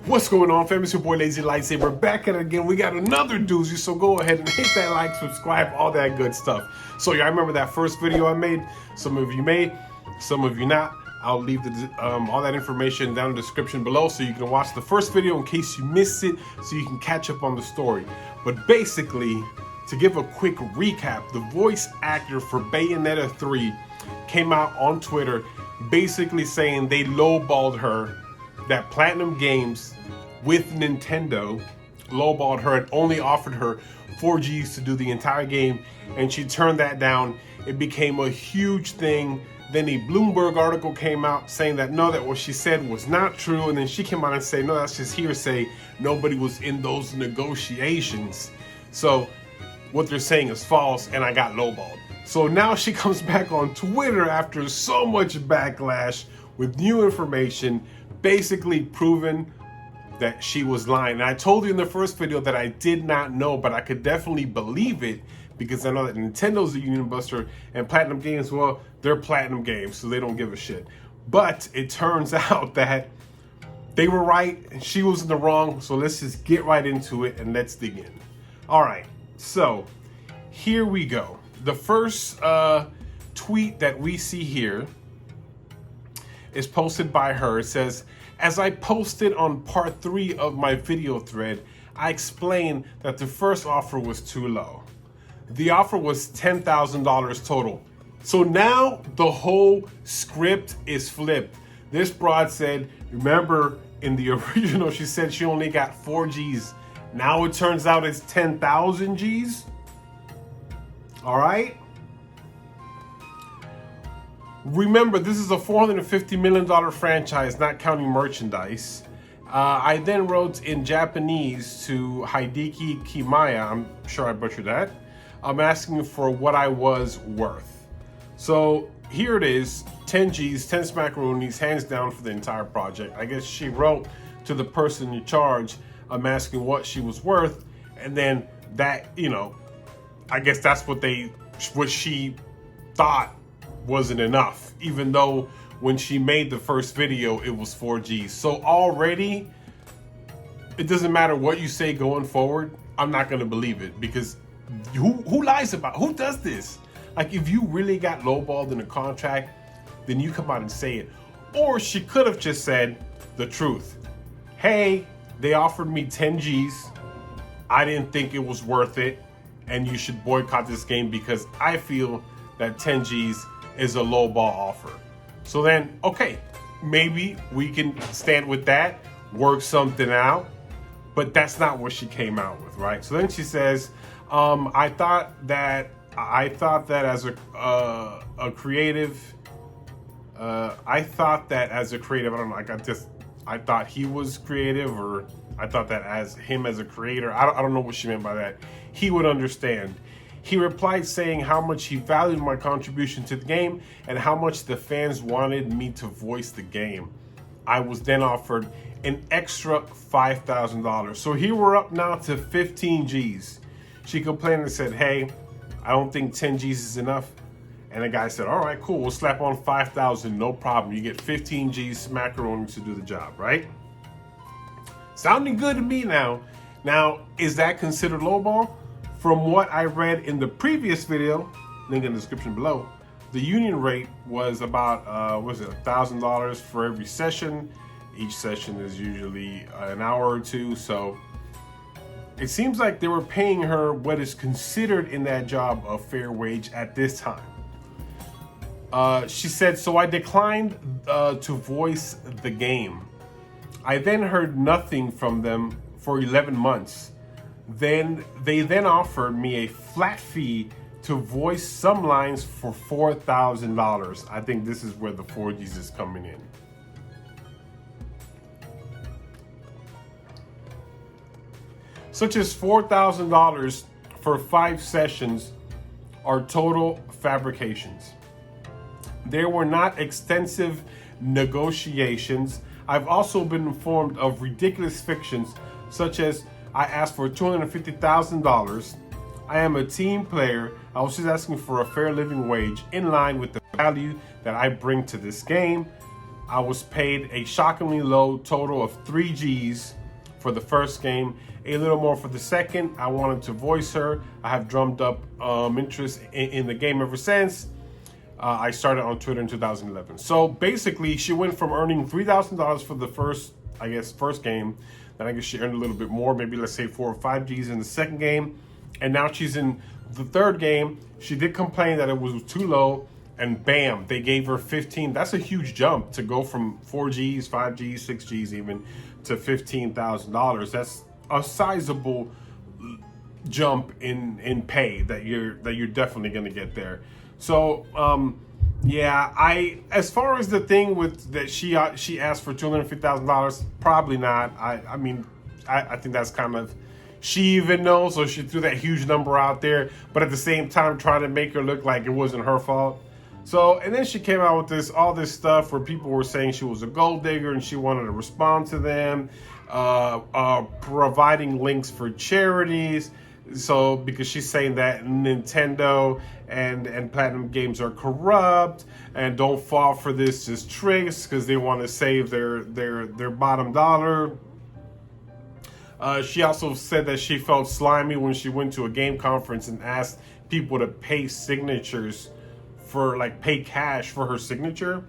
What's going on, fam? It's your boy Lazy Lightsaber back at it again. We got another doozy, so go ahead and hit that like, subscribe, all that good stuff. So yeah, I remember that first video I made. Some of you made, some of you not. I'll leave all that information down in the description below so you can watch the first video in case you missed it, so you can catch up on the story. But basically, to give a quick recap, the voice actor for Bayonetta 3 came out on Twitter basically saying they lowballed her, that Platinum Games with Nintendo lowballed her and only offered her 4Gs to do the entire game, and she turned that down. It became a huge thing. Then a Bloomberg article came out saying that no, that what she said was not true, and then she came out and said no, that's just hearsay. Nobody was in those negotiations. So what they're saying is false, and I got lowballed. So now she comes back on Twitter after so much backlash with new information, basically proving that she was lying. And I told you in the first video that I did not know, but I could definitely believe it because I know that Nintendo's a union buster and Platinum Games, well, they're Platinum Games, so they don't give a shit. But it turns out that they were right and she was in the wrong. So let's just get right into it and let's dig in. All right, so here we go. The first tweet that we see here is posted by her. It says, as I posted on part 3 of my video thread, I explained that the first offer was too low. The offer was $10,000 total. So now the whole script is flipped. This broad said, remember in the original, she said she only got 4 Gs. Now it turns out it's 10,000 Gs. All right. Remember, this is a $450 million franchise, not counting merchandise. I then wrote in Japanese to Hideki Kimaya, I'm sure I butchered that. I'm asking for what I was worth. So here it is, 10 Gs, 10 smackaroonies, hands down for the entire project. I guess she wrote to the person in charge, I'm asking what she was worth, and then that, you know, I guess that's what she thought wasn't enough, even though when she made the first video it was 4 Gs. So already it doesn't matter what you say going forward, I'm not gonna believe it, because who lies about, who does this? Like, if you really got lowballed in a contract, then you come out and say it. Or she could have just said the truth. Hey, they offered me 10 Gs, I didn't think it was worth it, and you should boycott this game because I feel that 10 Gs is a lowball offer. So then, okay, maybe we can stand with that, work something out, but that's not what she came out with, right? So then she says, I thought that as a creative, I don't know, I thought he was creative, or I thought that as him as a creator, I don't know what she meant by that. He would understand. He replied saying how much he valued my contribution to the game and how much the fans wanted me to voice the game. I was then offered an extra $5,000. So here we're up now to 15 Gs. She complained and said, hey, I don't think 10 Gs is enough. And the guy said, all right, cool, we'll slap on 5,000, no problem. You get 15 Gs macaroni to do the job, right? Sounding good to me now. Now, is that considered lowball? From what I read in the previous video, link in the description below, the union rate was about, $1,000 for every session. Each session is usually an hour or two. So it seems like they were paying her what is considered in that job a fair wage at this time. She said, so I declined to voice the game. I then heard nothing from them for 11 months. Then they offered me a flat fee to voice some lines for $4,000. I think this is where the 4Gs is coming in. Such as $4,000 for 5 sessions are total fabrications. There were not extensive negotiations. I've also been informed of ridiculous fictions, such as I asked for $250,000. I am a team player. I was just asking for a fair living wage in line with the value that I bring to this game. I was paid a shockingly low total of 3 G's for the first game, a little more for the second. I wanted to voice her. I have drummed up interest in the game ever since. I started on Twitter in 2011. So basically, she went from earning $3,000 for the first game. Then I guess she earned a little bit more, maybe let's say 4 or 5 G's in the second game. And now she's in the third game. She did complain that it was too low, and bam, they gave her 15. That's a huge jump to go from 4 G's, 5 G's, 6 G's even to $15,000. That's a sizable jump in pay that you're definitely going to get there. So yeah, as far as the thing with that she asked for $250,000, probably not. I mean, I think that's kind of, she even knows, so she threw that huge number out there, but at the same time trying to make her look like it wasn't her fault. So, and then she came out with all this stuff where people were saying she was a gold digger and she wanted to respond to them, providing links for charities. So, because she's saying that Nintendo and Platinum Games are corrupt and don't fall for this just tricks because they want to save their bottom dollar. She also said that she felt slimy when she went to a game conference and asked people to pay signatures for, like, pay cash for her signature.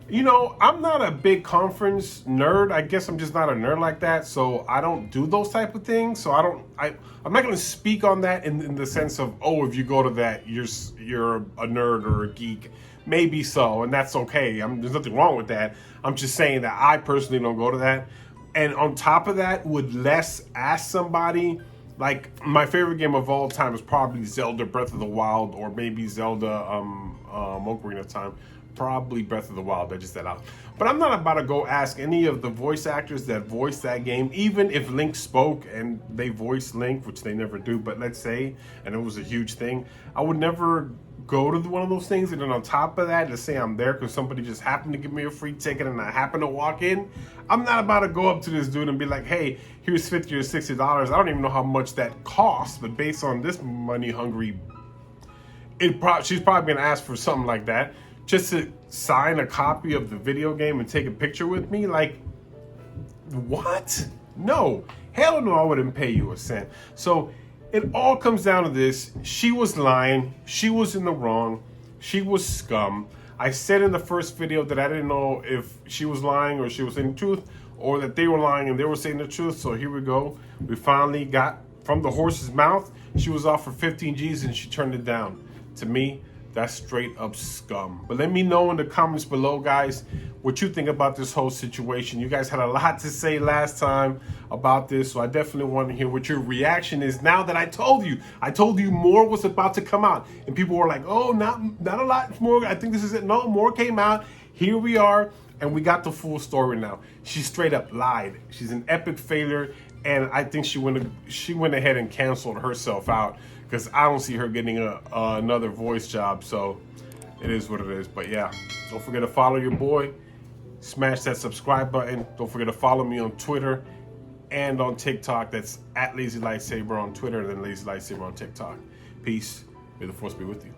You know, I'm not a big conference nerd. I guess I'm just not a nerd like that, so I don't do those type of things. So I'm not going to speak on that in the sense of, oh, if you go to that, you're a nerd or a geek. Maybe so, and that's okay. There's nothing wrong with that. I'm just saying that I personally don't go to that. And on top of that, would less ask somebody, like, my favorite game of all time is probably Zelda Breath of the Wild, or maybe Zelda Ocarina of Time. Probably Breath of the Wild, I just said out. But I'm not about to go ask any of the voice actors that voiced that game, even if Link spoke and they voiced Link, which they never do, but let's say, and it was a huge thing, I would never go to one of those things. And then on top of that, let's say I'm there because somebody just happened to give me a free ticket and I happen to walk in. I'm not about to go up to this dude and be like, hey, here's $50 or $60. I don't even know how much that costs, but based on this money hungry, she's probably gonna ask for something like that, just to sign a copy of the video game and take a picture with me. Like, what? No, hell no, I wouldn't pay you a cent. So it all comes down to this. She was lying. She was in the wrong. She was scum. I said in the first video that I didn't know if she was lying or she was saying the truth, or that they were lying and they were saying the truth. So here we go. We finally got from the horse's mouth. She was offered 15 G's and she turned it down. To me, that's straight up scum. But let me know in the comments below, guys, what you think about this whole situation. You guys had a lot to say last time about this, so I definitely want to hear what your reaction is now that I told you. I told you more was about to come out. And people were like, oh, not a lot more. I think this is it. No, more came out. Here we are, and we got the full story now. She straight up lied. She's an epic failure, and I think she went ahead and canceled herself out, because I don't see her getting another voice job. So it is what it is. But yeah, don't forget to follow your boy. Smash that subscribe button. Don't forget to follow me on Twitter and on TikTok. That's at lazylightsaber on Twitter and then lazylightsaber on TikTok. Peace. May the force be with you.